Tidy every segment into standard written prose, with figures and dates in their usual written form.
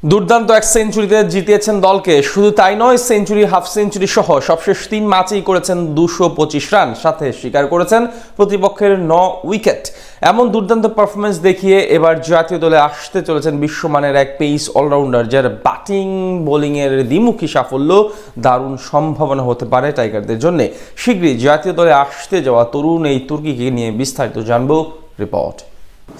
দুর্দান্ত এক সেঞ্চুরিতে জিতিয়েছেন দলকে। শুধু তাই নয়, সেঞ্চুরি, হাফ সেঞ্চুরি সহ সবশেষ ৩ ম্যাচেই করেছেন ২২৫ রান, সাথে শিকার করেছেন প্রতিপক্ষের ৯ উইকেট। এমন দুর্দান্ত পারফরমেন্স দেখিয়ে এবার জাতীয় দলে আসতে চলেছেন বিশ্বমানের এক পেস অলরাউন্ডার, যার ব্যাটিং বোলিংয়ের দ্বিমুখী সাফল্য দারুণ সম্ভাবনা হতে পারে টাইগারদের জন্য। শীঘ্রই জাতীয় দলে আসতে যাওয়া তরুণ এই তুর্কিকে নিয়ে বিস্তারিত জানব রিপোর্ট।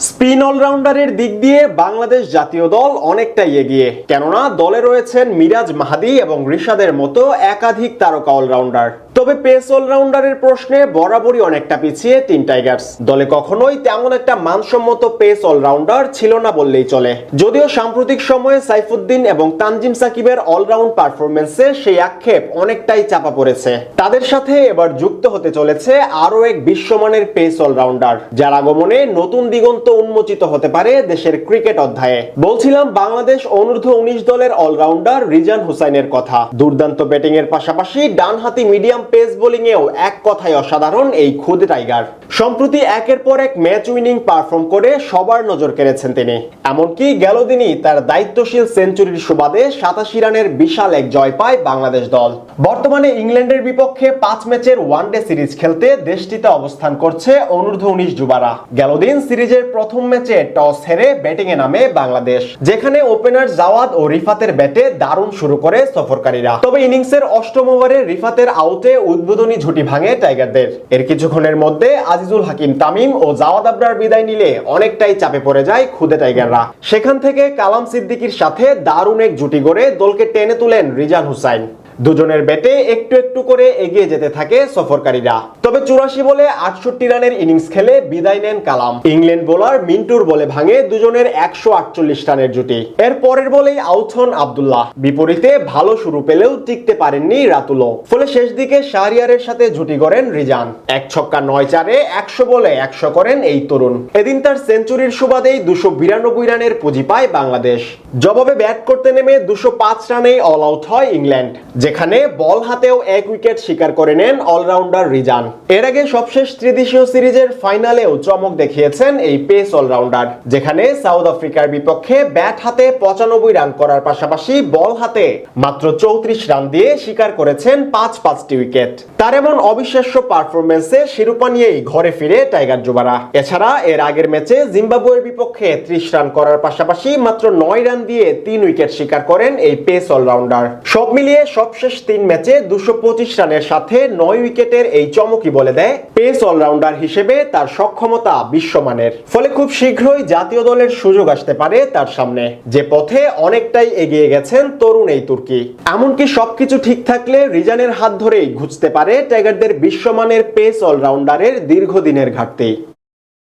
স্পিন অলরাউন্ডারের দিক দিয়ে বাংলাদেশ জাতীয় দল অনেকটাই এগিয়ে, কেননা দলে রয়েছেন মিরাজ মাহাদি এবং রিশাদের মতো একাধিক তারকা অলরাউন্ডার। তবে পেস অলরাউন্ডারের প্রশ্নে বরাবরই অনেকটা পিছিয়ে টিম টাইগার্স। দলে কখনোই তেমন একটা মানসম্মত পেস অলরাউন্ডার ছিল না বললেই চলে। যদিও সাম্প্রতিক সময়ে সাইফুদ্দিন এবং তানজিম সাকিবের অলরাউন্ড পারফরমেন্সে সেই আক্ষেপ অনেকটাই চাপা পড়েছে। তাদের সাথে এবার যুক্ত হতে চলেছে আরো এক বিশ্বমানের পেস অলরাউন্ডার, যার আগমনে নতুন দিগন্ত উন্মোচিত হতে পারে দেশের ক্রিকেট অধ্যায়ে। বলছিলাম বাংলাদেশ অনূর্ধ্ব ১৯ দলের অলরাউন্ডার রিজান হুসাইনের কথা। দুর্দান্ত ব্যাটিং এর পাশাপাশি ডানহাতি মিডিয়াম পেস বোলিং এও এক কথায় অসাধারণ এই খুদ টাইগার। সম্প্রতি একের পর এক ম্যাচ উইনিং পারফর্ম করে সবার নজর কেড়েছেন তিনি। এমনকি গেল দিনই তার দায়িত্বশীল সেঞ্চুরির সুবাদে ৮৭ রানের বিশাল এক জয় পায় বাংলাদেশ দল। বর্তমানে ইংল্যান্ডের বিপক্ষে ৫ ম্যাচের ওয়ানডে সিরিজ খেলতে দেশটিতে অবস্থান করছে অনূর্ধ্ব ১৯ যুবারা। গেল দিন সিরিজের প্রথম ম্যাচে টস হেরে ব্যাটিং এ নামে বাংলাদেশ, যেখানে ওপেনার জাওয়াদ ও রিফাতের ব্যাটে দারুণ শুরু করে সফরকারীরা। তবে ইনিংসের অষ্টম ওভারে রিফাতের আউটে উদ্বোধনী ঝুঁটি ভাঙে টাইগারদের। এর কিছুক্ষণের মধ্যে আজিজুল হাকিম তামিম ও জাওয়াদ আবরার বিদায় নিলে অনেকটাই চাপে পড়ে যায় খুদে টাইগাররা। সেখান থেকে কালাম সিদ্দিকীর সাথে দারুণ এক জুটি গড়ে দলকে টেনে তুলেন রিজান হুসাইন। দুজনের ব্যাটে একটু একটু করে এগিয়ে যেতে থাকে সফরকারীরা। তবে ৮৪ বলে ৬৮ রানের ইনিংস খেলে বিদায় নেন কালাম। ইংল্যান্ড বোলার মিন্টুর বলে ভাঙে দুজনের ১৪৮ রানের জুটি। এর পরের বলেই আউট হন আব্দুল্লাহ। বিপরীতে ভালো শুরু পেলেও টিকতে পারেননি রাতুলও। ফলে শেষ দিকে শাহরিয়ারের সাথে জুটি গড়েন রিজান। ১ ছক্কা ৯ চারে ১০০ বলে ১০০ করেন এই তরুণ। এদিন তার সেঞ্চুরির সুবাদেই ২৯২ রানের পুঁজি পায় বাংলাদেশ। জবাবে ব্যাট করতে নেমে ২০৫ রানেই অল আউট হয় ইংল্যান্ড, যেখানে বল হাতেও ১ উইকেট শিকার করে নেন অলরাউন্ডার রিজান। এর আগে সবশেষ ত্রিদেশীয় সিরিজের ফাইনালেও চমক দেখিয়েছেন এই পেস অলরাউন্ডার, যেখানে সাউথ আফ্রিকার বিপক্ষে ব্যাট হাতে ৯৫ রান করার পাশাপাশি বল হাতে মাত্র ৩৪ রান দিয়ে শিকার করেছেন ৫টি উইকেট। তার এমন অবিশ্বাস্য পারফরমেন্সে শিরোপা নিয়েই ঘরে ফিরে টাইগার যুবারা। এছাড়া এর আগের ম্যাচে জিম্বাবুয়ের বিপক্ষে ৩০ রান করার পাশাপাশি মাত্র ৯ রান দিয়ে ৩ উইকেট শিকার করেন এই পেস অলরাউন্ডার। সব মিলিয়ে সবশেষ ৩ ম্যাচে ২২৫ রানের সাথে ৯ উইকেটের এই চমকই বলে দেয় পেস অলরাউন্ডার হিসেবে তার সক্ষমতা বিশ্বমানের। ফলে খুব শীঘ্রই জাতীয় দলের সুযোগ আসতে পারে তার সামনে, যে পথে অনেকটাই এগিয়ে গেছেন তরুণ এই তুর্কি। এমনকি সবকিছু ঠিক থাকলে রিজানের হাত ধরেই ঘুচতে পারে টাইগারদের বিশ্বমানের পেস অলরাউন্ডারের দীর্ঘদিনের ঘাটতি।